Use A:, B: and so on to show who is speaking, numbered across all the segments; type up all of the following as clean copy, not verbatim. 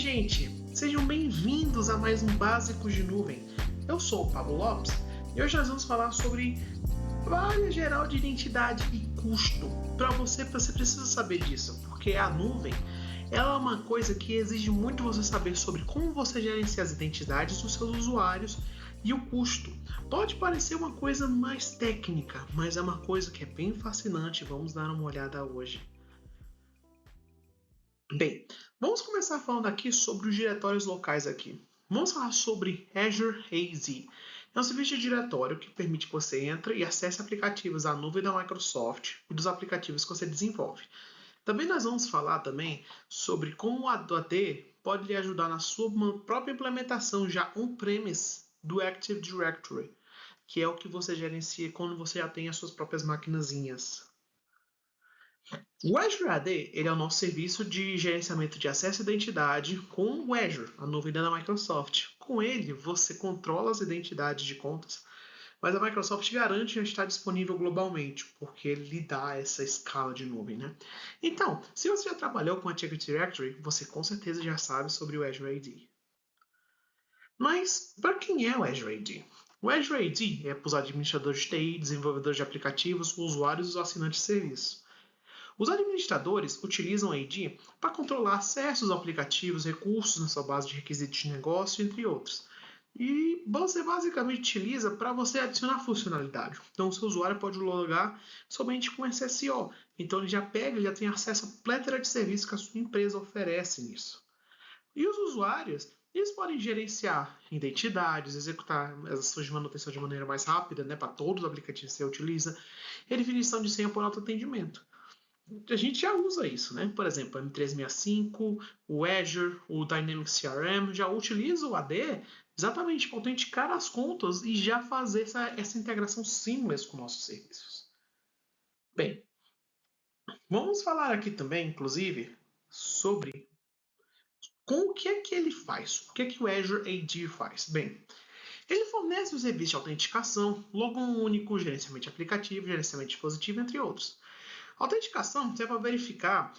A: gente! Sejam bem-vindos a mais um Básicos de Nuvem. Eu sou o Pablo Lopes e hoje nós vamos falar sobre área geral de identidade e custo. Para você precisa saber disso, porque a nuvem ela é uma coisa que exige muito você saber sobre como você gerencia as identidades dos seus usuários e o custo. Pode parecer uma coisa mais técnica, mas é uma coisa que é bem fascinante. Vamos dar uma olhada hoje. Bem, vamos começar falando aqui sobre os diretórios locais aqui. Vamos falar sobre Azure AZ. É um serviço de diretório que permite que você entre e acesse aplicativos da nuvem da Microsoft e dos aplicativos que você desenvolve. Também nós vamos falar também sobre como o AD pode lhe ajudar na sua própria implementação já on-premise do Active Directory, que é o que você gerencia quando você já tem as suas próprias maquinazinhas. O Azure AD ele é o nosso serviço de gerenciamento de acesso e identidade com o Azure, a nuvem da Microsoft. Com ele, você controla as identidades de contas, mas a Microsoft garante já estar disponível globalmente, porque ele lhe dá essa escala de nuvem, né? Então, se você já trabalhou com Active Directory, você com certeza já sabe sobre o Azure AD. Mas, para quem é o Azure AD? O Azure AD é para os administradores de TI, desenvolvedores de aplicativos, usuários e os assinantes de serviço. Os administradores utilizam a AD para controlar acessos a aplicativos, recursos na sua base de requisitos de negócio, entre outros. E você basicamente utiliza para você adicionar funcionalidade. Então, o seu usuário pode logar somente com SSO. Então, ele já tem acesso a plétora de serviços que a sua empresa oferece nisso. E os usuários, eles podem gerenciar identidades, executar as ações de manutenção de maneira mais rápida, né, para todos os aplicativos que você utiliza, e definição de senha por autoatendimento. A gente já usa isso, né? Por exemplo, o M365, o Azure, o Dynamics CRM já utiliza o AD exatamente para autenticar as contas e já fazer essa integração seamless com nossos serviços. Bem, vamos falar aqui também, inclusive, sobre com o que é que ele faz, o que é que o Azure AD faz. Bem, ele fornece o serviço de autenticação, login único, gerenciamento de aplicativo, gerenciamento de dispositivo, entre outros. A autenticação serve para verificar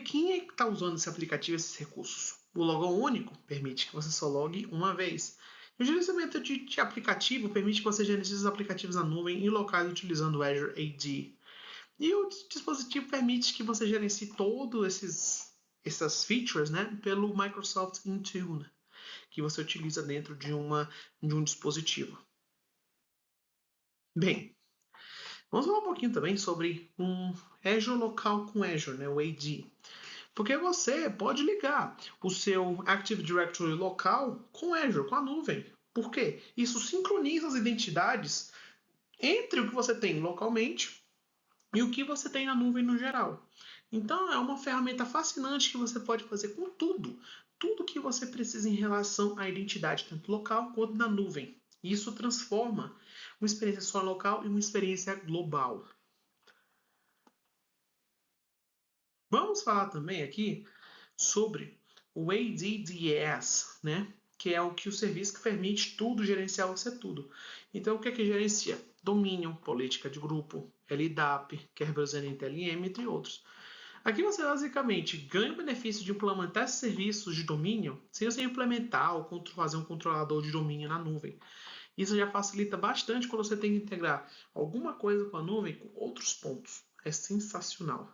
A: quem é que está usando esse aplicativo, esses recursos. O login único permite que você só logue uma vez. E o gerenciamento de aplicativo permite que você gerencie os aplicativos na nuvem em locais utilizando o Azure AD. E o dispositivo permite que você gerencie todas essas features, né, pelo Microsoft Intune, que você utiliza dentro de um dispositivo. Bem, vamos falar um pouquinho também sobre um Azure local com Azure, né, o AD. Porque você pode ligar o seu Active Directory local com Azure, com a nuvem. Por quê? Isso sincroniza as identidades entre o que você tem localmente e o que você tem na nuvem no geral. Então é uma ferramenta fascinante que você pode fazer com tudo. Tudo que você precisa em relação à identidade, tanto local quanto na nuvem. Isso transforma uma experiência só local em uma experiência global. Vamos falar também aqui sobre o ADDS, né? Que é o serviço que permite tudo, gerenciar você tudo. Então, o que é que gerencia? Domínio, política de grupo, LDAP, Kerberos NTLM, entre outros. Aqui você basicamente ganha o benefício de implementar esses serviços de domínio sem você implementar ou fazer um controlador de domínio na nuvem. Isso já facilita bastante quando você tem que integrar alguma coisa com a nuvem com outros pontos. É sensacional.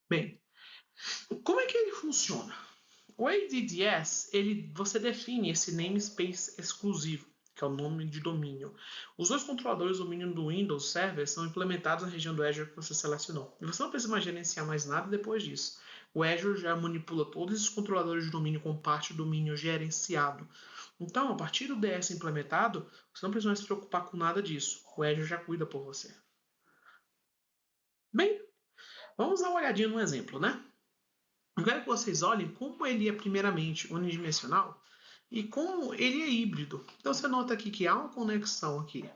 A: Bem, como é que ele funciona? O ADDS, você define esse namespace exclusivo, que é o nome de domínio. Os dois controladores de domínio do Windows Server são implementados na região do Azure que você selecionou. E você não precisa mais gerenciar mais nada depois disso. O Azure já manipula todos esses controladores de domínio com parte do domínio gerenciado. Então, a partir do DS implementado, você não precisa mais se preocupar com nada disso. O Azure já cuida por você. Bem, vamos dar uma olhadinha no exemplo, né? Eu quero que vocês olhem como ele é primeiramente unidimensional e como ele é híbrido. Então você nota aqui que há uma conexão aqui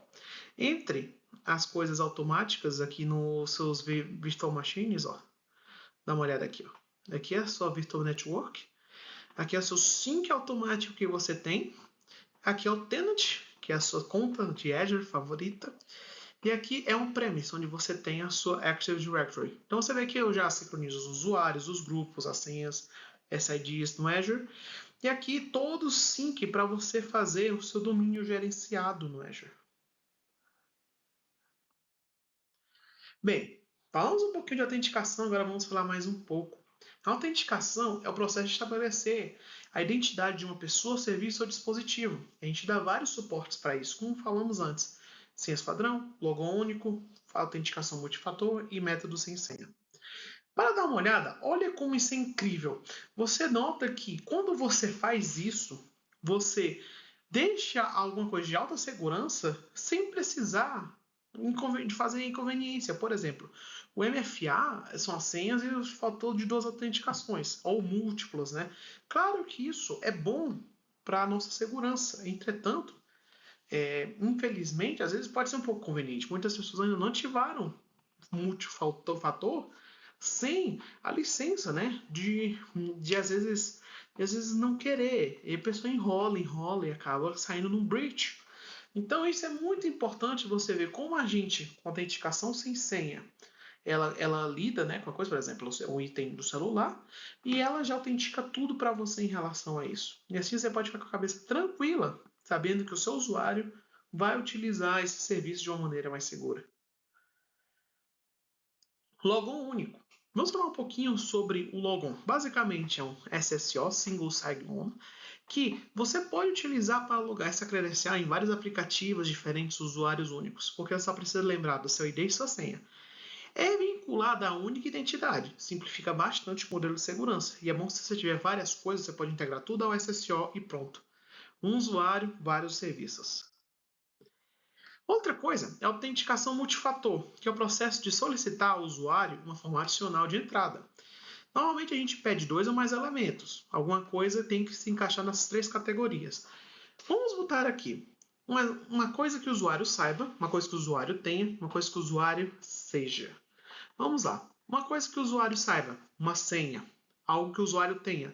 A: entre as coisas automáticas aqui nos seus virtual machines, ó. Dá uma olhada aqui, ó. Aqui é a sua virtual network. Aqui é o seu sync automático que você tem. Aqui é o tenant, que é a sua conta de Azure favorita. E aqui é um premise, onde você tem a sua Active Directory. Então você vê que eu já sincronizo os usuários, os grupos, as senhas, SIDs no Azure. E aqui todo o sync para você fazer o seu domínio gerenciado no Azure. Bem, falamos um pouquinho de autenticação, agora vamos falar mais um pouco. A autenticação é o processo de estabelecer a identidade de uma pessoa, serviço ou dispositivo. A gente dá vários suportes para isso, como falamos antes. Senhas padrão, logo único, autenticação multifator e método sem senha. Para dar uma olhada, olha como isso é incrível. Você nota que quando você faz isso, você deixa alguma coisa de alta segurança sem precisar de fazer inconveniência. Por exemplo, o MFA são as senhas e o fator de duas autenticações, ou múltiplas, né? Claro que isso é bom para a nossa segurança. Entretanto, infelizmente, às vezes pode ser um pouco conveniente. Muitas pessoas ainda não ativaram multifator sem a licença, né? De às vezes não querer. E a pessoa enrola e acaba saindo num breach. Então isso é muito importante você ver como a gente, com autenticação sem senha, ela lida, né, com a coisa, por exemplo, o item do celular, e ela já autentica tudo para você em relação a isso. E assim você pode ficar com a cabeça tranquila, sabendo que o seu usuário vai utilizar esse serviço de uma maneira mais segura. Logon único. Vamos falar um pouquinho sobre o logon. Basicamente é um SSO, Single Sign-On, que você pode utilizar para logar essa credencial em vários aplicativos diferentes, usuários únicos, porque você só precisa lembrar do seu ID e sua senha. É vinculada à única identidade, simplifica bastante o modelo de segurança. E é bom se você tiver várias coisas, você pode integrar tudo ao SSO e pronto. Um usuário, vários serviços. Outra coisa é a autenticação multifator, que é o processo de solicitar ao usuário uma forma adicional de entrada. Normalmente a gente pede dois ou mais elementos. Alguma coisa tem que se encaixar nas três categorias. Vamos botar aqui uma coisa que o usuário saiba, uma coisa que o usuário tenha, uma coisa que o usuário seja. Vamos lá. Uma coisa que o usuário saiba, uma senha, algo que o usuário tenha.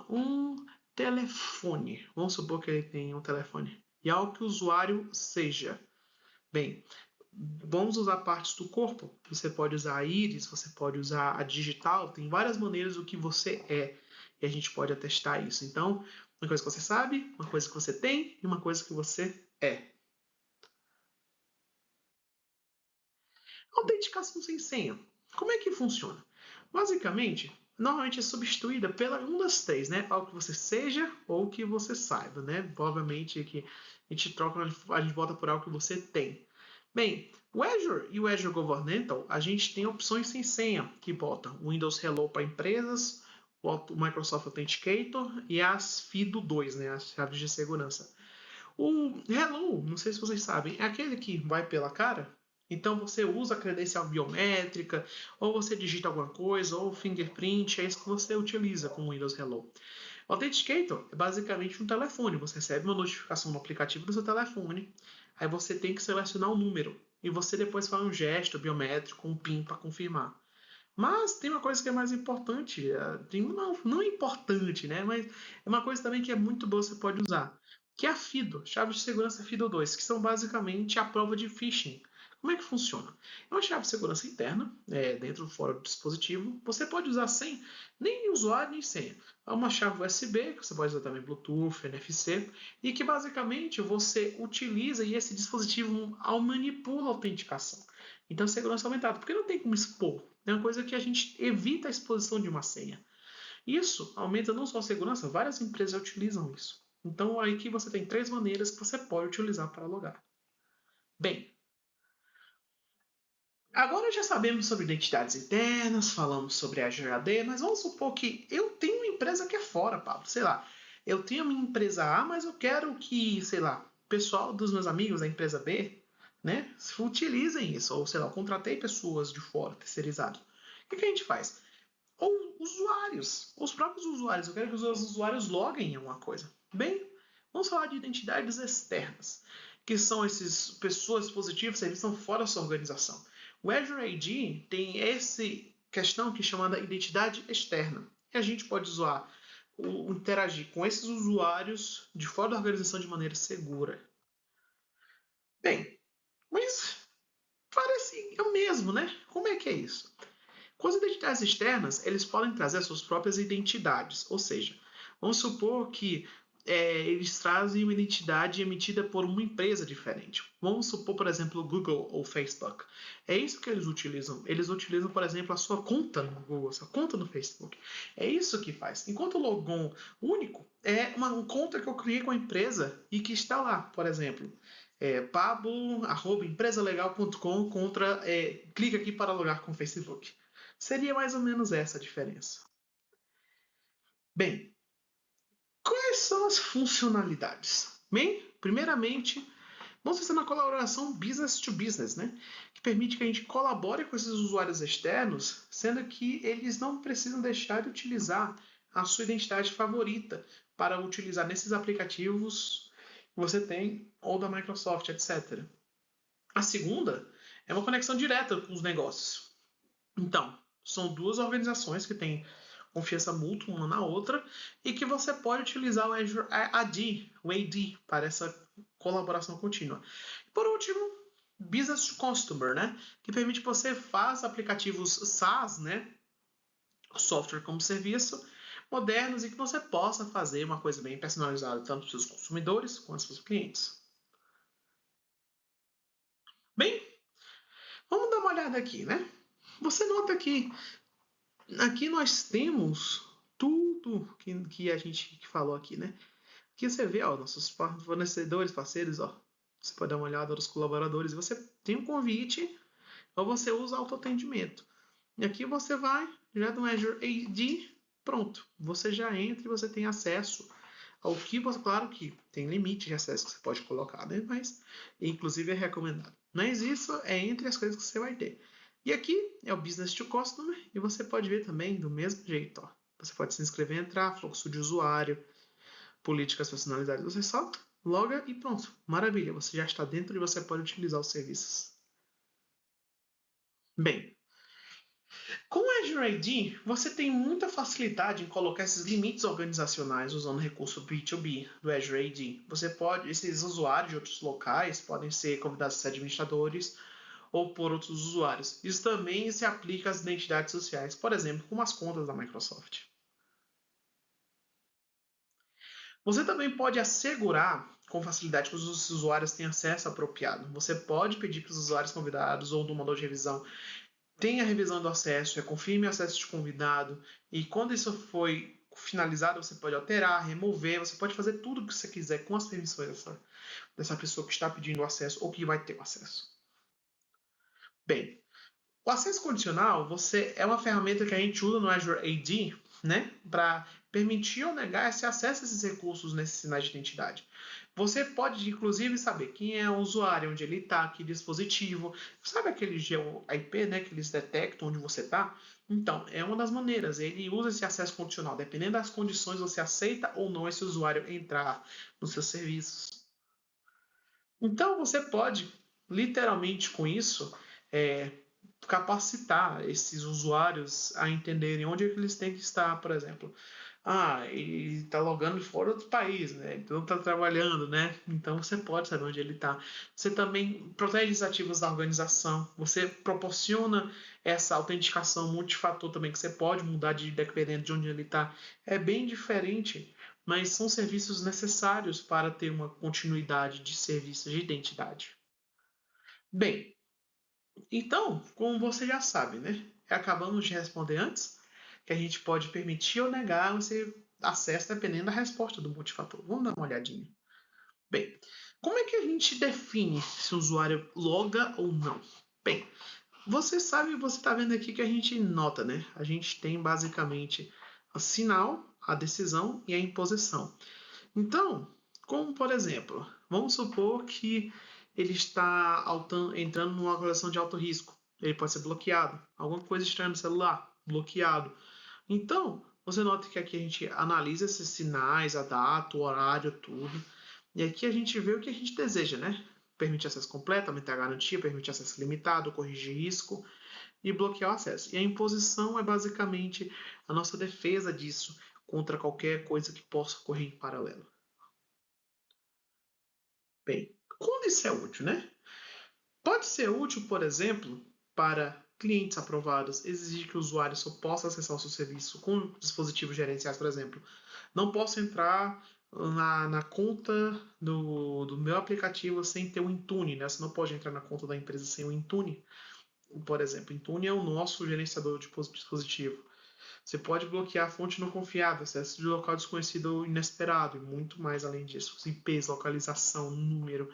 A: Um telefone. Vamos supor que ele tenha um telefone. E algo que o usuário seja. Bem, vamos usar partes do corpo. Você pode usar a íris, você pode usar a digital, tem várias maneiras do que você é. E a gente pode atestar isso. Então, uma coisa que você sabe, uma coisa que você tem e uma coisa que você é. Autenticação sem senha. Como é que funciona? Basicamente, normalmente é substituída pela um das três, né? Algo que você seja ou que você saiba, né? Obviamente que a gente troca, a gente volta por algo que você tem. Bem, o Azure e o Azure Governmental, a gente tem opções sem senha, que botam o Windows Hello para empresas, o Microsoft Authenticator e as FIDO 2, né? As chaves de segurança. O Hello, não sei se vocês sabem, é aquele que vai pela cara. Então você usa a credencial biométrica, ou você digita alguma coisa, ou fingerprint, é isso que você utiliza com o Windows Hello. O Authenticator é basicamente um telefone. Você recebe uma notificação no aplicativo do seu telefone, aí você tem que selecionar um número, e você depois faz um gesto biométrico, um PIN para confirmar. Mas tem uma coisa que é mais importante, não importante, né? Mas é uma coisa também que é muito boa, você pode usar, que é a FIDO, chave de segurança FIDO 2, que são basicamente a prova de phishing. Como é que funciona? É uma chave de segurança interna, dentro ou fora do dispositivo. Você pode usar sem nem usuário nem senha. É uma chave USB, que você pode usar também Bluetooth, NFC, e que basicamente você utiliza e esse dispositivo manipula a autenticação. Então, segurança aumentada, porque não tem como expor. É uma coisa que a gente evita a exposição de uma senha. Isso aumenta não só a segurança, várias empresas utilizam isso. Então, aí que você tem três maneiras que você pode utilizar para logar. Bem, agora já sabemos sobre identidades internas, falamos sobre a AD, mas vamos supor que eu tenho uma empresa que é fora, Pablo. Sei lá, eu tenho a minha empresa A, mas eu quero que, sei lá, o pessoal dos meus amigos da empresa B, né, utilizem isso. Ou, sei lá, eu contratei pessoas de fora, terceirizados. O que a gente faz? Ou usuários, os próprios usuários. Eu quero que os usuários loguem em alguma coisa. Bem, vamos falar de identidades externas, que são essas pessoas dispositivos que estão fora da sua organização. O Azure AD tem essa questão que é chamada identidade externa. E a gente pode usar interagir com esses usuários de fora da organização de maneira segura. Bem, Mas parece o mesmo, né? Como é que é isso? Com as identidades externas, eles podem trazer as suas próprias identidades, ou seja, vamos supor que eles trazem uma identidade emitida por uma empresa diferente. Vamos supor, por exemplo, o Google ou Facebook. É isso que eles utilizam. Eles utilizam, por exemplo, a sua conta no Google, a sua conta no Facebook. É isso que faz. Enquanto o Logon único é uma conta que eu criei com a empresa e que está lá, por exemplo. Pablo@empresalegal.com contra clica aqui para logar com o Facebook. Seria mais ou menos essa a diferença. Bem, quais são as funcionalidades? Bem, primeiramente, vamos fazer uma colaboração business to business, né? Que permite que a gente colabore com esses usuários externos, sendo que eles não precisam deixar de utilizar a sua identidade favorita para utilizar nesses aplicativos que você tem, ou da Microsoft, etc. A segunda é uma conexão direta com os negócios. Então, são duas organizações que têm confiança mútua uma na outra e que você pode utilizar o Azure AD para essa colaboração contínua. Por último, Business to Customer, né? Que permite que você faça aplicativos SaaS, né? Software como serviço, modernos e que você possa fazer uma coisa bem personalizada tanto para os seus consumidores quanto para os seus clientes. Bem, vamos dar uma olhada aqui, né? Você nota que aqui nós temos tudo que a gente falou aqui, né? Aqui você vê, ó, nossos fornecedores, parceiros, ó. Você pode dar uma olhada nos colaboradores. Você tem um convite ou você usa autoatendimento. E aqui você vai, já no Azure AD, pronto. Você já entra e você tem acesso ao que você, claro que tem limite de acesso que você pode colocar, né? Mas, inclusive, é recomendado. Mas isso é entre as coisas que você vai ter. E aqui é o Business to Customer e você pode ver também do mesmo jeito, ó. Você pode se inscrever, entrar, fluxo de usuário, políticas personalizadas. Você só loga e pronto. Maravilha, você já está dentro e você pode utilizar os serviços. Bem, com o Azure AD, você tem muita facilidade em colocar esses limites organizacionais usando o recurso B2B do Azure AD. Você pode, esses usuários de outros locais podem ser convidados a ser administradores ou por outros usuários. Isso também se aplica às identidades sociais, por exemplo, como as contas da Microsoft. Você também pode assegurar com facilidade que os usuários têm acesso apropriado. Você pode pedir para os usuários convidados ou do mandador de revisão tenha a revisão do acesso, confirme o acesso de convidado e quando isso foi finalizado, você pode alterar, remover, você pode fazer tudo o que você quiser com as permissões dessa pessoa que está pedindo o acesso ou que vai ter o acesso. Bem, o acesso condicional é uma ferramenta que a gente usa no Azure AD, né, para permitir ou negar esse acesso a esses recursos nesses sinais de identidade. Você pode, inclusive, saber quem é o usuário, onde ele está, que dispositivo. Sabe aquele IP, né, que eles detectam onde você está? Então, é uma das maneiras. Ele usa esse acesso condicional. Dependendo das condições, você aceita ou não esse usuário entrar nos seus serviços. Então, você pode, literalmente com isso, é, capacitar esses usuários a entenderem onde é que eles têm que estar, por exemplo. Ah, ele está logando fora do país, né? Então está trabalhando, né? Então você pode saber onde ele está. Você também protege os ativos da organização. Você proporciona essa autenticação multifator também que você pode mudar dependendo de onde ele está. É bem diferente, mas são serviços necessários para ter uma continuidade de serviços de identidade. Bem, então, como você já sabe, né? Acabamos de responder antes que a gente pode permitir ou negar esse acesso dependendo da resposta do multifator. Vamos dar uma olhadinha. Bem, como é que a gente define se o usuário loga ou não? Bem, você sabe, você está vendo aqui que a gente nota, né? A gente tem basicamente o sinal, a decisão e a imposição. Então, como por exemplo, vamos supor que ele está entrando numa coleção de alto risco. Ele pode ser bloqueado. Alguma coisa estranha no celular, bloqueado. Então, você nota que aqui a gente analisa esses sinais, a data, o horário, tudo. E aqui a gente vê o que a gente deseja, né? Permite acesso completo, aumentar a garantia, permite acesso limitado, corrigir risco e bloquear o acesso. E a imposição é basicamente a nossa defesa disso contra qualquer coisa que possa ocorrer em paralelo. Bem, quando isso é útil, né? Pode ser útil, por exemplo, para clientes aprovados, exigir que o usuário só possa acessar o seu serviço com dispositivos gerenciais, por exemplo. Não posso entrar na conta do meu aplicativo sem ter o Intune, né? Você não pode entrar na conta da empresa sem o Intune. Por exemplo, Intune é o nosso gerenciador de dispositivo. Você pode bloquear a fonte não confiável, acesso de local desconhecido ou inesperado, e muito mais além disso. Os IPs, localização, número,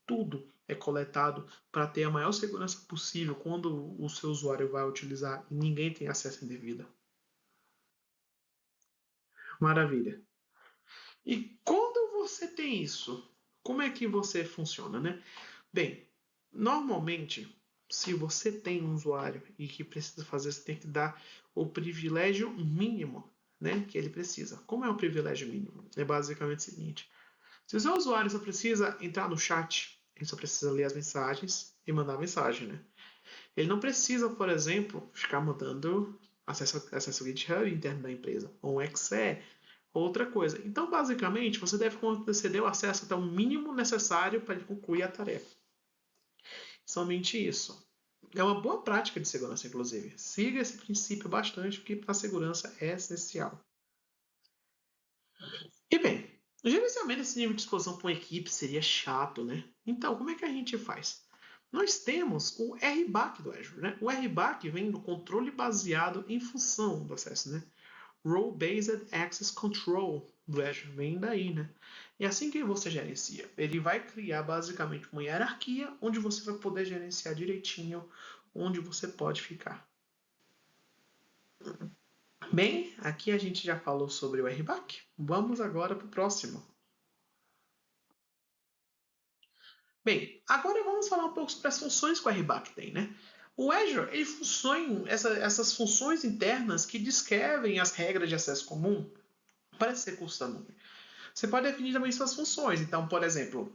A: tudo é coletado para ter a maior segurança possível quando o seu usuário vai utilizar e ninguém tem acesso indevido. Maravilha. E quando você tem isso, como é que você funciona, né? Bem, normalmente, se você tem um usuário e que precisa fazer, você tem que dar o privilégio mínimo, né, que ele precisa. Como é o privilégio mínimo? É basicamente o seguinte: se o seu usuário só precisa entrar no chat, ele só precisa ler as mensagens e mandar mensagem, né? Ele não precisa, por exemplo, ficar mandando acesso ao GitHub interno da empresa, ou um Excel, outra coisa. Então, basicamente, você deve conceder o acesso até o mínimo necessário para ele concluir a tarefa. Somente isso. É uma boa prática de segurança, inclusive. Siga esse princípio bastante, porque para a segurança é essencial. E bem, o gerenciamento desse nível de exposição para uma equipe seria chato, né? Então, como é que a gente faz? Nós temos o RBAC do Azure, né? O RBAC vem do controle baseado em função do acesso, né? Role Based Access Control do Azure vem daí, né? E assim que você gerencia, ele vai criar basicamente uma hierarquia onde você vai poder gerenciar direitinho onde você pode ficar. Bem, aqui a gente já falou sobre o RBAC. Vamos agora para o próximo. Bem, agora vamos falar um pouco sobre as funções que o RBAC tem, né? O Azure, ele funciona, essas funções internas que descrevem as regras de acesso comum para esse recurso da nuvem. Você pode definir também suas funções. Então, por exemplo,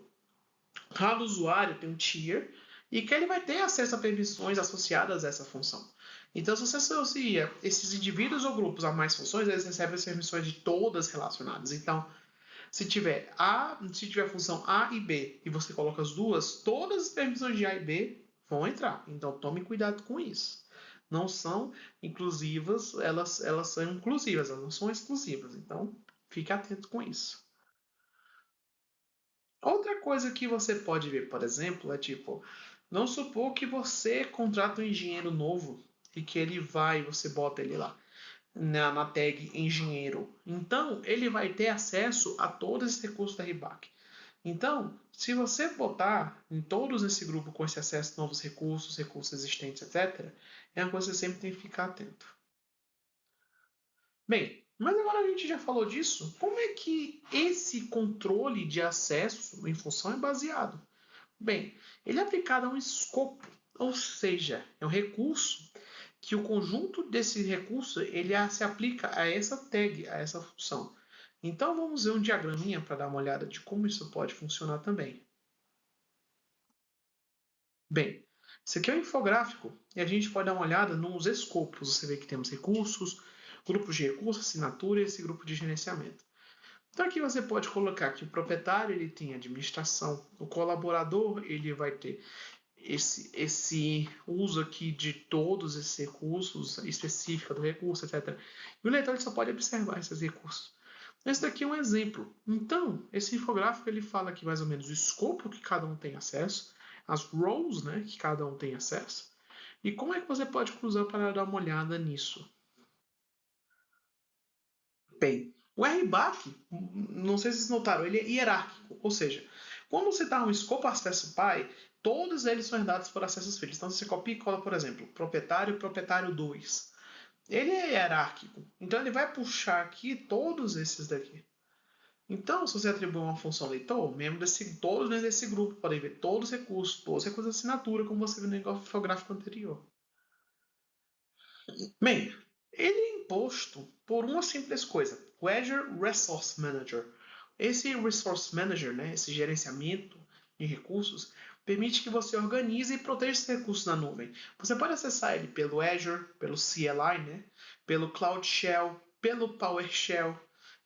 A: cada usuário tem um tier e que ele vai ter acesso a permissões associadas a essa função. Então, se você associa esses indivíduos ou grupos a mais funções, eles recebem as permissões de todas relacionadas. Então, se tiver função A e B e você coloca as duas, todas as permissões de A e B vão entrar. Então, tome cuidado com isso. Não são inclusivas, elas são inclusivas, elas não são exclusivas. Então, fique atento com isso. Outra coisa que você pode ver, por exemplo, é tipo, não supor que você contrata um engenheiro novo e que ele vai, você bota ele lá na tag engenheiro. Então, ele vai ter acesso a todos esses recursos da RBAC. Então, se você botar em todos esse grupo com esse acesso a novos recursos, recursos existentes, etc., é uma coisa que você sempre tem que ficar atento. Bem, mas agora a gente já falou disso, como é que esse controle de acesso em função é baseado? Bem, ele é aplicado a um escopo, ou seja, é um recurso que o conjunto desse recurso ele se aplica a essa tag, a essa função. Então vamos ver um diagraminha para dar uma olhada de como isso pode funcionar também. Bem, isso aqui é um infográfico e a gente pode dar uma olhada nos escopos. Você vê que temos recursos, grupos de recursos, assinatura e esse grupo de gerenciamento. Então aqui você pode colocar que o proprietário ele tem administração, o colaborador ele vai ter esse uso aqui de todos esses recursos, específica do recurso, etc. E o leitor só pode observar esses recursos. Esse daqui é um exemplo. Então, esse infográfico ele fala aqui mais ou menos o escopo que cada um tem acesso, as roles, né, que cada um tem acesso, e como é que você pode cruzar para dar uma olhada nisso. Bem, o RBAC, não sei se vocês notaram, ele é hierárquico, ou seja, quando você dá um escopo acesso pai, todos eles são herdados por acessos filhos. Então você copia e cola, por exemplo, proprietário, proprietário 2. Ele é hierárquico, então ele vai puxar aqui todos esses daqui. Então, se você atribui uma função leitor, todos membros desse grupo podem ver todos os recursos de assinatura, como você viu no infográfico anterior. Bem, ele é imposto por uma simples coisa, o Azure Resource Manager. Esse Resource Manager, né, esse gerenciamento de recursos, permite que você organize e proteja esses recursos na nuvem. Você pode acessar ele pelo Azure, pelo CLI, né, pelo Cloud Shell, pelo PowerShell,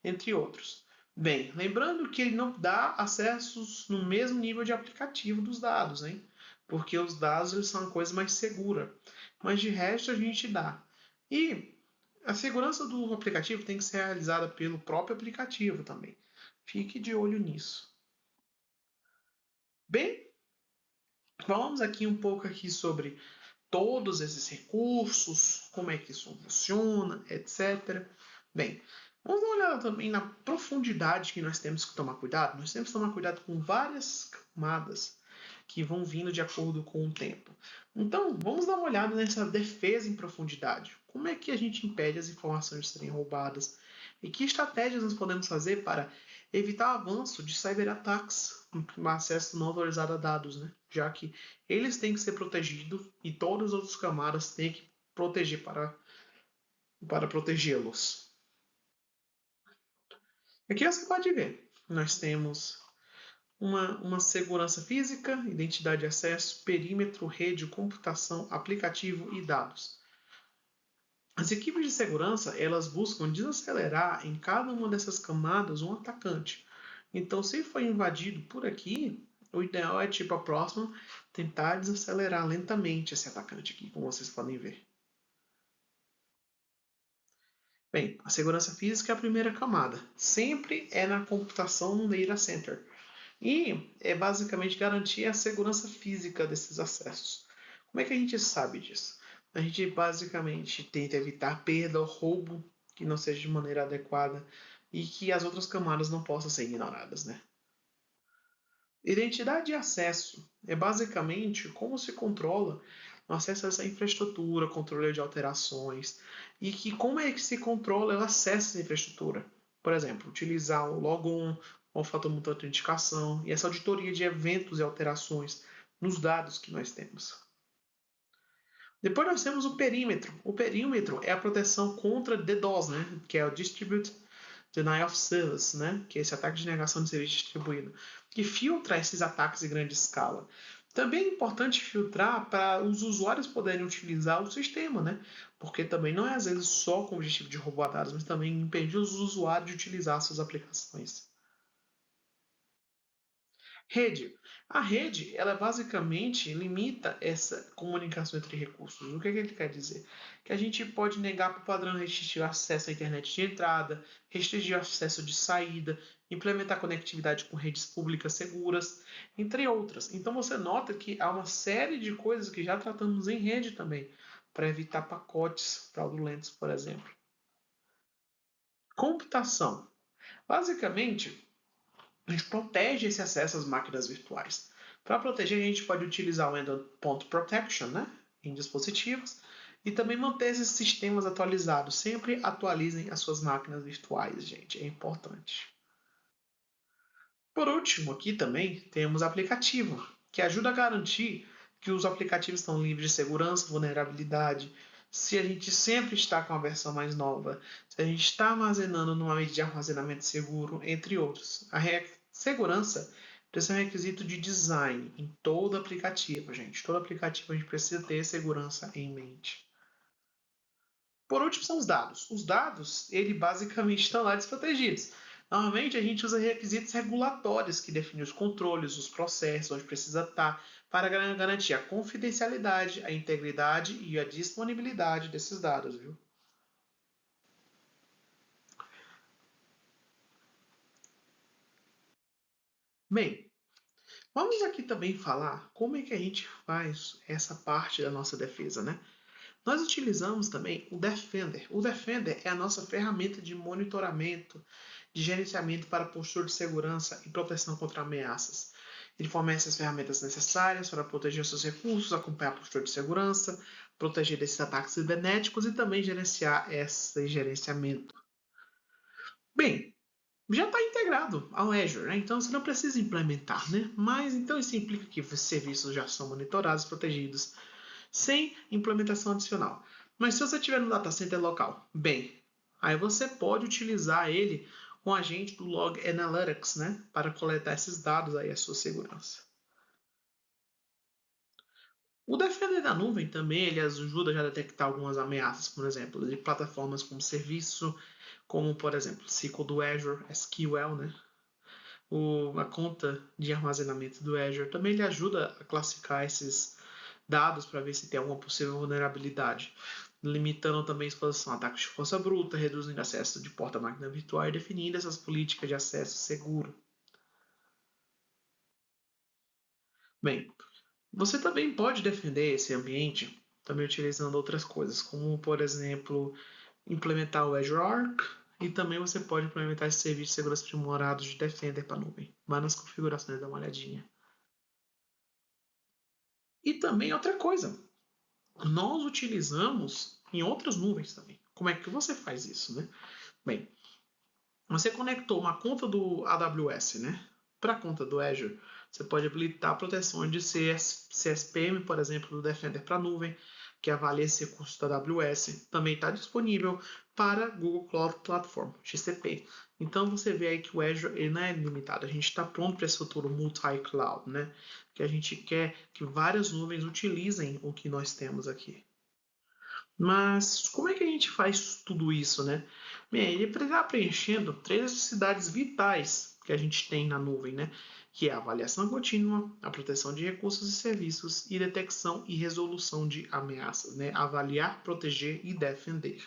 A: entre outros. Bem, lembrando que ele não dá acessos no mesmo nível de aplicativo dos dados, hein? porque os dados eles são uma coisa mais segura. Mas de resto a gente dá. E a segurança do aplicativo tem que ser realizada pelo próprio aplicativo também. Fique de olho nisso. Bem, falamos aqui um pouco aqui sobre todos esses recursos, como é que isso funciona, etc. Bem, vamos dar uma olhada também na profundidade que nós temos que tomar cuidado. Nós temos que tomar cuidado com várias camadas que vão vindo de acordo com o tempo. Então, vamos dar uma olhada nessa defesa em profundidade. Como é que a gente impede as informações de serem roubadas? E que estratégias nós podemos fazer para evitar o avanço de cyberataques com acesso não autorizado a dados, né? Já que eles têm que ser protegidos e todas as outras camadas têm que proteger para protegê-los. Aqui você pode ver, nós temos uma segurança física, identidade de acesso, perímetro, rede, computação, aplicativo e dados. As equipes de segurança elas buscam desacelerar em cada uma dessas camadas um atacante. Então, se for invadido por aqui, o ideal é tipo a próxima tentar desacelerar lentamente esse atacante aqui, como vocês podem ver. Bem, a segurança física é a primeira camada. Sempre é na computação no data center. E é basicamente garantir a segurança física desses acessos. Como é que a gente sabe disso? A gente basicamente tenta evitar perda ou roubo que não seja de maneira adequada e que as outras camadas não possam ser ignoradas, né? Identidade de acesso é basicamente como se controla o acesso a essa infraestrutura, controle de alterações e que como é que se controla o acesso à infraestrutura. Por exemplo, utilizar o logon, o fator de autenticação e essa auditoria de eventos e alterações nos dados que nós temos. Depois nós temos o perímetro. O perímetro é a proteção contra DDoS, né? Que é o Distribute Denial of Service, né? Que é esse ataque de negação de serviço distribuído, que filtra esses ataques em grande escala. Também é importante filtrar para os usuários poderem utilizar o sistema, né? Porque também não é às vezes só com o objetivo de roubar dados, mas também impedir os usuários de utilizar suas aplicações. Rede. A rede, ela basicamente limita essa comunicação entre recursos. O que ele quer dizer? Que a gente pode negar para o padrão restringir acesso à internet de entrada, restringir acesso de saída, implementar conectividade com redes públicas seguras, entre outras. Então você nota que há uma série de coisas que já tratamos em rede também, para evitar pacotes fraudulentos, por exemplo. Computação. Basicamente, a gente protege esse acesso às máquinas virtuais. Para proteger, a gente pode utilizar o Endpoint Protection, né, em dispositivos e também manter esses sistemas atualizados. Sempre atualizem as suas máquinas virtuais, gente, é importante. Por último, aqui também temos aplicativo, que ajuda a garantir que os aplicativos estão livres de segurança, vulnerabilidade, se a gente sempre está com a versão mais nova, se a gente está armazenando numa rede de armazenamento seguro, entre outros. A segurança precisa ser um requisito de design em todo aplicativo, gente. Todo aplicativo a gente precisa ter segurança em mente. Por último, são os dados. Os dados, ele basicamente estão lá desprotegidos. Normalmente, a gente usa requisitos regulatórios que definem os controles, os processos, onde precisa estar, para garantir a confidencialidade, a integridade e a disponibilidade desses dados, viu? Bem, vamos aqui também falar como é que a gente faz essa parte da nossa defesa, né? Nós utilizamos também o Defender. O Defender é a nossa ferramenta de monitoramento, de gerenciamento para postura de segurança e proteção contra ameaças. Ele fornece as ferramentas necessárias para proteger seus recursos, acompanhar a postura de segurança, proteger desses ataques cibernéticos e também gerenciar esse gerenciamento. Bem, já está integrado ao Azure, né? Então você não precisa implementar, né? Mas então isso implica que os serviços já são monitorados, protegidos, sem implementação adicional. Mas se você tiver no data center local, bem, aí você pode utilizar ele com o agente do Log Analytics, né, para coletar esses dados aí a sua segurança. O Defender da nuvem também ele ajuda já a detectar algumas ameaças, por exemplo, de plataformas como serviço, como por exemplo SQL do Azure, SQL, né? a conta de armazenamento do Azure também lhe ajuda a classificar esses dados para ver se tem alguma possível vulnerabilidade, limitando também a exposição a ataques de força bruta, reduzindo acesso de porta-máquina virtual e definindo essas políticas de acesso seguro. Bem, você também pode defender esse ambiente também utilizando outras coisas, como por exemplo implementar o Azure Arc e também você pode implementar esse serviço de segurança aprimorado de Defender para a nuvem. Vai nas configurações, dá uma olhadinha. E também outra coisa, nós utilizamos em outras nuvens também. Como é que você faz isso, né? Bem, você conectou uma conta do AWS, né? Para a conta do Azure, você pode habilitar proteções de CSPM, por exemplo, do Defender para a nuvem, que avalia esse recurso da AWS. Também está disponível para Google Cloud Platform, GCP. Então você vê aí que o Azure ele não é limitado. A gente está pronto para esse futuro multi-cloud, né? Que a gente quer que várias nuvens utilizem o que nós temos aqui. Mas como é que a gente faz tudo isso, né? Bem, ele está preenchendo três necessidades vitais que a gente tem na nuvem, né? Que é a avaliação contínua, a proteção de recursos e serviços e detecção e resolução de ameaças, né? Avaliar, proteger e defender.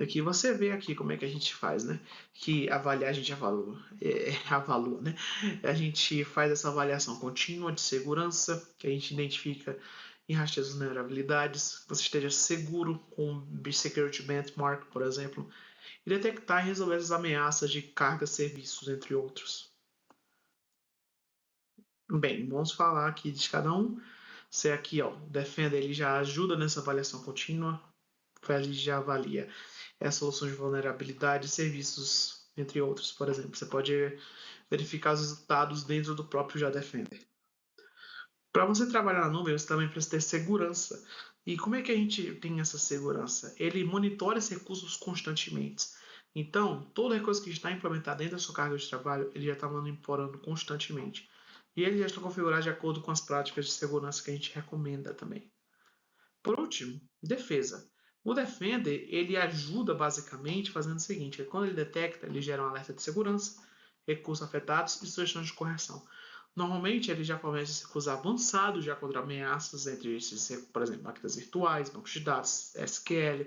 A: Aqui você vê aqui como é que a gente faz, né? Que avaliar a gente avalua, né? A gente faz essa avaliação contínua de segurança, que a gente identifica e rastreia as vulnerabilidades, que você esteja seguro com o Security Benchmark, por exemplo, e detectar e resolver as ameaças de carga, serviços, entre outros. Bem, vamos falar aqui de cada um. Você aqui, ó, o Defender, ele já ajuda nessa avaliação contínua, ele já avalia soluções de vulnerabilidade, serviços, entre outros, por exemplo. Você pode verificar os resultados dentro do próprio já Defender. Para você trabalhar na nuvem, você também precisa ter segurança. E como é que a gente tem essa segurança? Ele monitora esses recursos constantemente. Então, toda recurso que está implementada dentro da sua carga de trabalho, ele já está monitorando constantemente. E ele já está configurado de acordo com as práticas de segurança que a gente recomenda também. Por último, defesa. O Defender, ele ajuda basicamente fazendo o seguinte, quando ele detecta, ele gera um alerta de segurança, recursos afetados e sugestões de correção. Normalmente, ele já fornece esse recurso avançado já contra ameaças entre esses, por exemplo, máquinas virtuais, bancos de dados, SQL,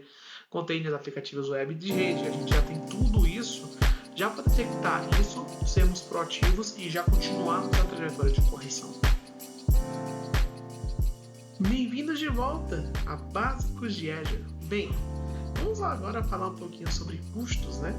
A: containers aplicativos web de rede. A gente já tem tudo isso já para detectar isso, sermos proativos e já continuarmos a trajetória de correção. Bem-vindos de volta a Básicos de Azure. Bem, vamos agora falar um pouquinho sobre custos, né?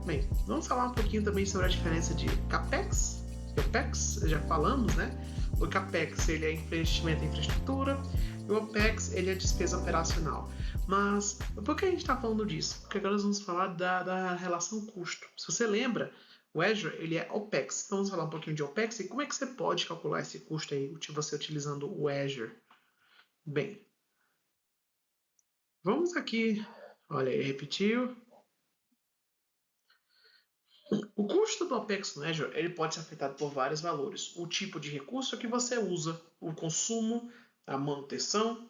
A: Bem, vamos falar um pouquinho também sobre a diferença de CAPEX e OPEX, já falamos, né? O CAPEX ele é investimento em infraestrutura e o OPEX ele é despesa operacional. Mas por que a gente está falando disso? Porque agora nós vamos falar da relação custo. Se você lembra, o Azure ele é OPEX. Então vamos falar um pouquinho de OPEX e como é que você pode calcular esse custo aí, você utilizando o Azure. Bem, vamos aqui, olha aí, repetiu. O custo do Apex no Azure ele pode ser afetado por vários valores. O tipo de recurso que você usa, o consumo, a manutenção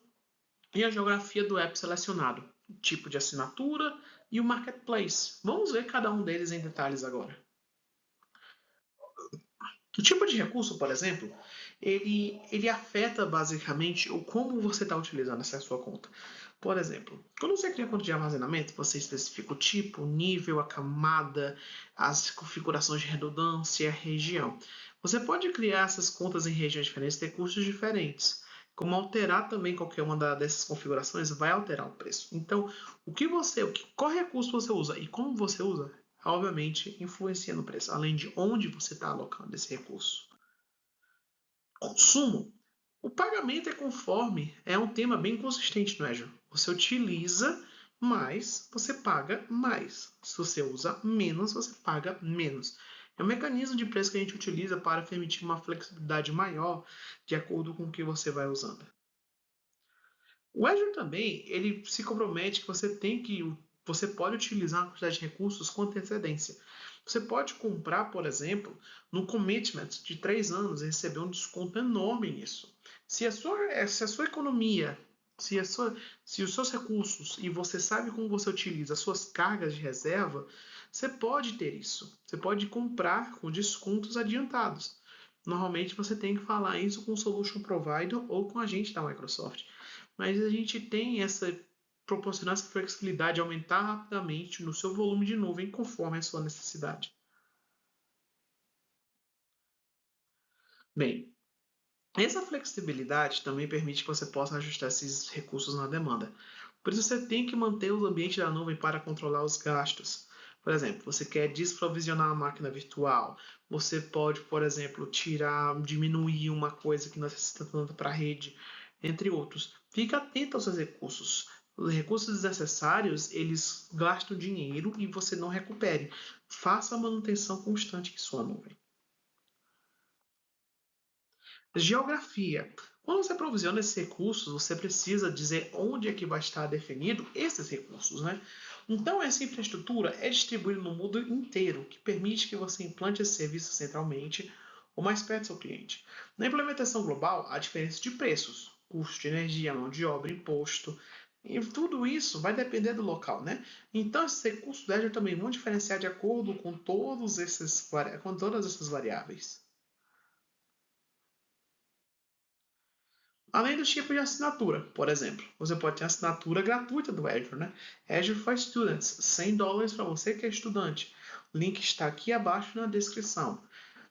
A: e a geografia do app selecionado, o tipo de assinatura e o marketplace. Vamos ver cada um deles em detalhes agora. O tipo de recurso, por exemplo, ele afeta basicamente o como você está utilizando essa sua conta. Por exemplo, quando você cria conta de armazenamento, você especifica o tipo, o nível, a camada, as configurações de redundância, a região. Você pode criar essas contas em regiões diferentes, ter custos diferentes. Como alterar também qualquer uma dessas configurações vai alterar o preço. Então, qual recurso você usa e como você usa, obviamente influencia no preço, além de onde você está alocando esse recurso. Consumo. O pagamento é conforme, é um tema bem consistente no Azure. Você utiliza mais, você paga mais. Se você usa menos, você paga menos. É um mecanismo de preço que a gente utiliza para permitir uma flexibilidade maior de acordo com o que você vai usando. O Azure também, ele se compromete que você pode utilizar uma quantidade de recursos com antecedência. Você pode comprar, por exemplo, no commitment de 3 anos e receber um desconto enorme nisso. Se a sua economia Se, a sua, se os seus recursos e você sabe como você utiliza as suas cargas de reserva, você pode ter isso. Você pode comprar com descontos adiantados. Normalmente você tem que falar isso com o Solution Provider ou com a gente da Microsoft. Mas a gente tem essa proporcionar essa flexibilidade, aumentar rapidamente no seu volume de nuvem conforme a sua necessidade. Bem, essa flexibilidade também permite que você possa ajustar esses recursos na demanda. Por isso, você tem que manter o ambiente da nuvem para controlar os gastos. Por exemplo, você quer desprovisionar a máquina virtual, você pode, por exemplo, diminuir uma coisa que não necessita tanto para a rede, entre outros. Fique atento aos seus recursos. Os recursos desnecessários, eles gastam dinheiro e você não recupere. Faça a manutenção constante de sua nuvem. Geografia. Quando você provisiona esses recursos, você precisa dizer onde é que vai estar definido esses recursos, né? Então, essa infraestrutura é distribuída no mundo inteiro, que permite que você implante esse serviço centralmente ou mais perto do seu cliente. Na implementação global, há diferença de preços, custo de energia, mão de obra, imposto, e tudo isso vai depender do local, né? Então, esses recursos do Azure também vão diferenciar de acordo com, com todas essas variáveis. Além do tipo de assinatura, por exemplo, você pode ter a assinatura gratuita do Azure, né? Azure for Students, $100 para você que é estudante. O link está aqui abaixo na descrição.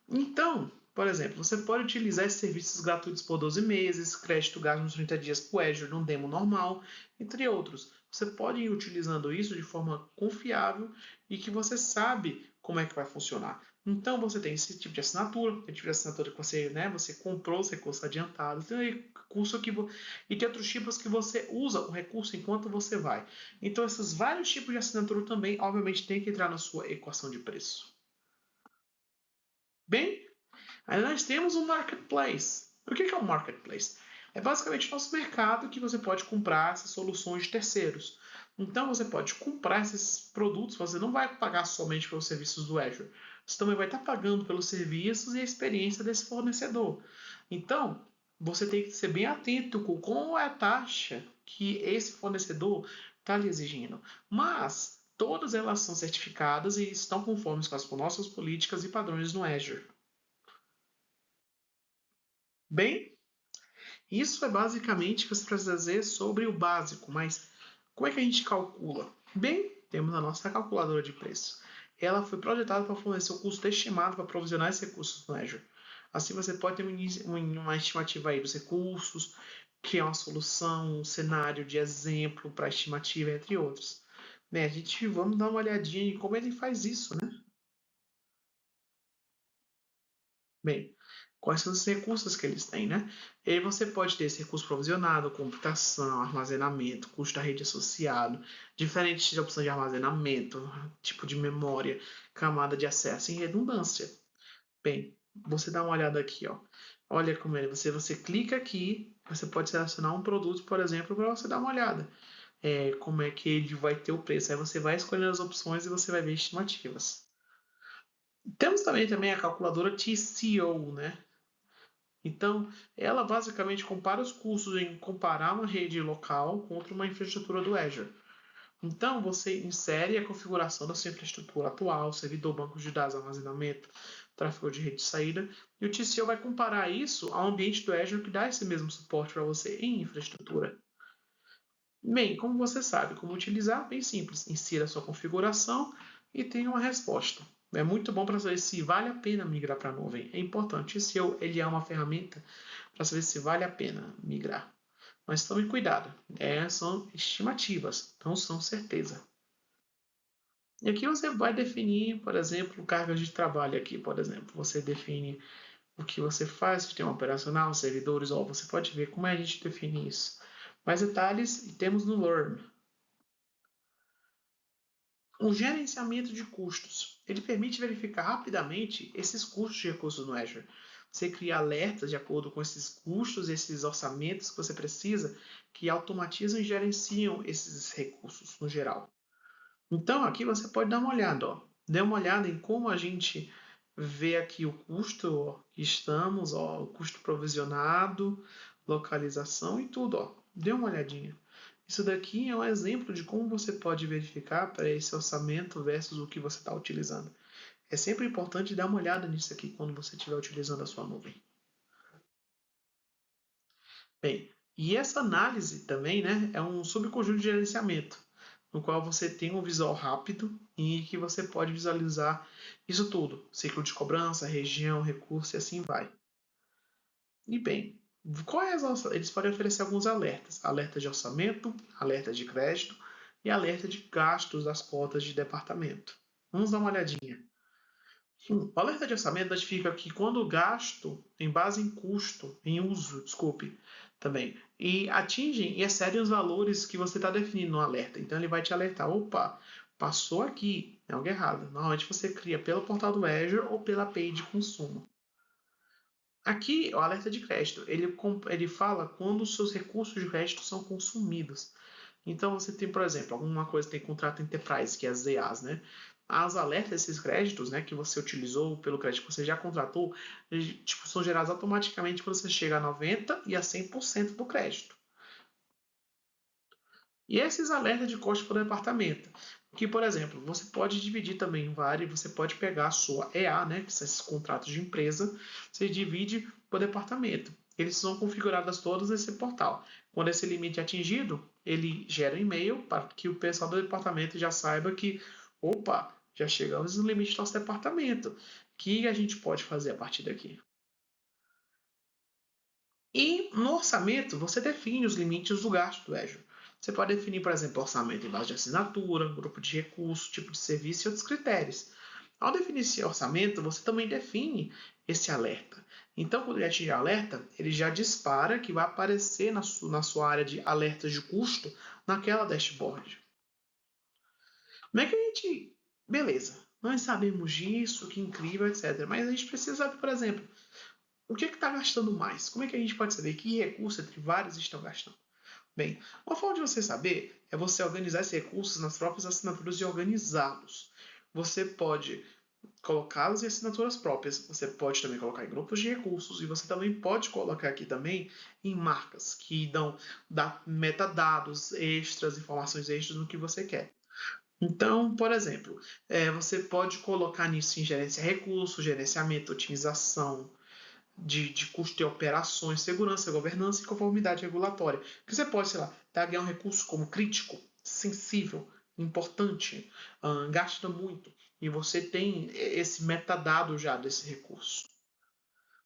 A: Então, por exemplo, você pode utilizar esses serviços gratuitos por 12 meses, crédito gasto nos 30 dias para o Azure num demo normal, entre outros. Você pode ir utilizando isso de forma confiável e que você sabe como é que vai funcionar. Então você tem esse tipo de assinatura, tem tipo de assinatura que você comprou os recursos adiantados, tem recurso e tem outros tipos que você usa o recurso enquanto você vai. Então esses vários tipos de assinatura também, obviamente, tem que entrar na sua equação de preço. Bem, aí nós temos um marketplace. O que é um marketplace? É basicamente o nosso mercado que você pode comprar essas soluções de terceiros. Então você pode comprar esses produtos, você não vai pagar somente pelos serviços do Azure. Você também vai estar pagando pelos serviços e a experiência desse fornecedor. Então, você tem que ser bem atento com qual é a taxa que esse fornecedor está lhe exigindo. Mas todas elas são certificadas e estão conformes com as nossas políticas e padrões no Azure. Bem, isso é basicamente o que você precisa dizer sobre o básico, mas como é que a gente calcula? Bem, temos a nossa calculadora de preço. Ela foi projetada para fornecer o custo estimado para provisionar esses recursos no Azure. Assim você pode ter uma estimativa aí dos recursos, criar uma solução, um cenário de exemplo para estimativa, entre outros. Bem, vamos dar uma olhadinha em como ele faz isso, né? Bem, quais são os recursos que eles têm, né? E aí você pode ter esse recurso provisionado, computação, armazenamento, custo da rede associado, diferentes opções de armazenamento, tipo de memória, camada de acesso e redundância. Bem, você dá uma olhada aqui, ó. Olha como é. Você clica aqui, você pode selecionar um produto, por exemplo, para você dar uma olhada. Como é que ele vai ter o preço. Aí você vai escolhendo as opções e você vai ver estimativas. Temos também a calculadora TCO, né? Então, ela basicamente compara os custos em comparar uma rede local contra uma infraestrutura do Azure. Então, você insere a configuração da sua infraestrutura atual, servidor, banco de dados, armazenamento, tráfego de rede de saída, e o TCO vai comparar isso ao ambiente do Azure que dá esse mesmo suporte para você em infraestrutura. Bem, como você sabe como utilizar? Bem simples. Insira a sua configuração e tenha uma resposta. É muito bom para saber se vale a pena migrar para a nuvem. É importante. O SEO ele é uma ferramenta para saber se vale a pena migrar. Mas tome cuidado. São estimativas, não são certeza. E aqui você vai definir, por exemplo, cargas de trabalho aqui, por exemplo. Você define o que você faz, sistema operacional, servidores, ó, você pode ver como é a gente define isso. Mais detalhes temos no Learn. O gerenciamento de custos. Ele permite verificar rapidamente esses custos de recursos no Azure. Você cria alertas de acordo com esses custos, esses orçamentos que você precisa, que automatizam e gerenciam esses recursos no geral. Então, aqui você pode dar uma olhada. Ó. Dê uma olhada em como a gente vê aqui o custo ó, que estamos, ó, o custo provisionado, localização e tudo. Ó. Dê uma olhadinha. Isso daqui é um exemplo de como você pode verificar para esse orçamento versus o que você está utilizando. É sempre importante dar uma olhada nisso aqui quando você estiver utilizando a sua nuvem. Bem, e essa análise também, né, é um subconjunto de gerenciamento, no qual você tem um visual rápido e que você pode visualizar isso tudo, ciclo de cobrança, região, recurso e assim vai. E bem, eles podem oferecer alguns alertas: alerta de orçamento, alerta de crédito e alerta de gastos das cotas de departamento. Vamos dar uma olhadinha. O alerta de orçamento notifica que quando o gasto em base em custo, em uso, desculpe, também, e atingem e excedem os valores que você está definindo no alerta. Então ele vai te alertar, opa, passou aqui, é algo errado. Normalmente você cria pelo portal do Azure ou pela API de consumo. Aqui, o alerta de crédito, ele fala quando os seus recursos de crédito são consumidos. Então, você tem, por exemplo, alguma coisa tem contrato enterprise, que é as EAs, né? As alertas desses créditos, né, que você utilizou pelo crédito que você já contratou, tipo, são gerados automaticamente quando você chega a 90% e a 100% do crédito. E esses alertas de custo por departamento, que, por exemplo, você pode dividir também em vários, você pode pegar a sua EA, né, que são esses contratos de empresa, você divide por departamento. Eles são configurados todos nesse portal. Quando esse limite é atingido, ele gera um e-mail para que o pessoal do departamento já saiba que, opa, já chegamos no limite do nosso departamento. O que a gente pode fazer a partir daqui? E no orçamento, você define os limites do gasto do Azure. Você pode definir, por exemplo, orçamento em base de assinatura, grupo de recursos, tipo de serviço e outros critérios. Ao definir esse orçamento, você também define esse alerta. Então, quando ele atingir alerta, ele já dispara que vai aparecer na sua área de alertas de custo naquela dashboard. Como é que a gente. Beleza, nós sabemos disso, que incrível, etc. Mas a gente precisa saber, por exemplo, o que está gastando mais? Como é que a gente pode saber que recursos entre vários estão gastando? Bem, uma forma de você saber é você organizar esses recursos nas próprias assinaturas e organizá-los. Você pode colocá-los em assinaturas próprias, você pode também colocar em grupos de recursos e você também pode colocar aqui também em marcas que dão metadados extras, informações extras no que você quer. Então, por exemplo, você pode colocar nisso em gerência de recursos, gerenciamento, otimização, de custo de operações, segurança, governança e conformidade regulatória. Que você pode, sei lá, tagar um recurso como crítico, sensível, importante, gasta muito, e você tem esse metadado já desse recurso.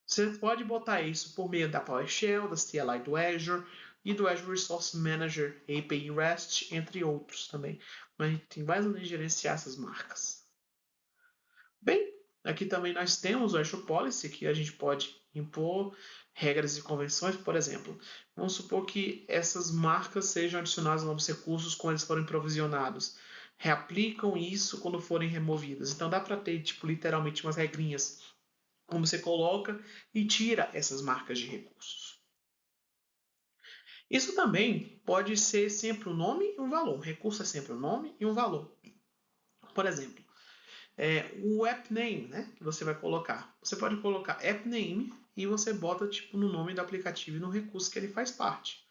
A: Você pode botar isso por meio da PowerShell, da CLI do Azure e do Azure Resource Manager, API REST, entre outros também. Mas a gente tem várias maneiras de gerenciar essas marcas. Bem, aqui também nós temos o Azure Policy, que a gente pode impor regras e convenções, por exemplo. Vamos supor que essas marcas sejam adicionadas a novos recursos quando eles forem provisionados. Reaplicam isso quando forem removidas. Então dá para ter, tipo, literalmente umas regrinhas como você coloca e tira essas marcas de recursos. Isso também pode ser sempre um nome e um valor. Um recurso é sempre um nome e um valor. Por exemplo, o app name, né, que você vai colocar. Você pode colocar app name e você bota tipo no nome do aplicativo e no recurso que ele faz parte.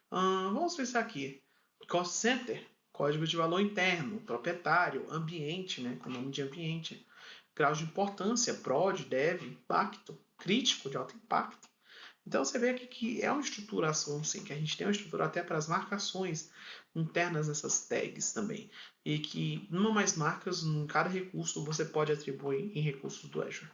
A: Vamos pensar aqui. Cost center, código de valor interno, proprietário, ambiente, né, com nome de ambiente, grau de importância, prod, dev, impacto, crítico de alto impacto. Então você vê aqui que é uma estruturação, sim, que a gente tem uma estrutura até para as marcações internas dessas tags também. E que, numa mais marcas, em cada recurso, você pode atribuir em recursos do Azure.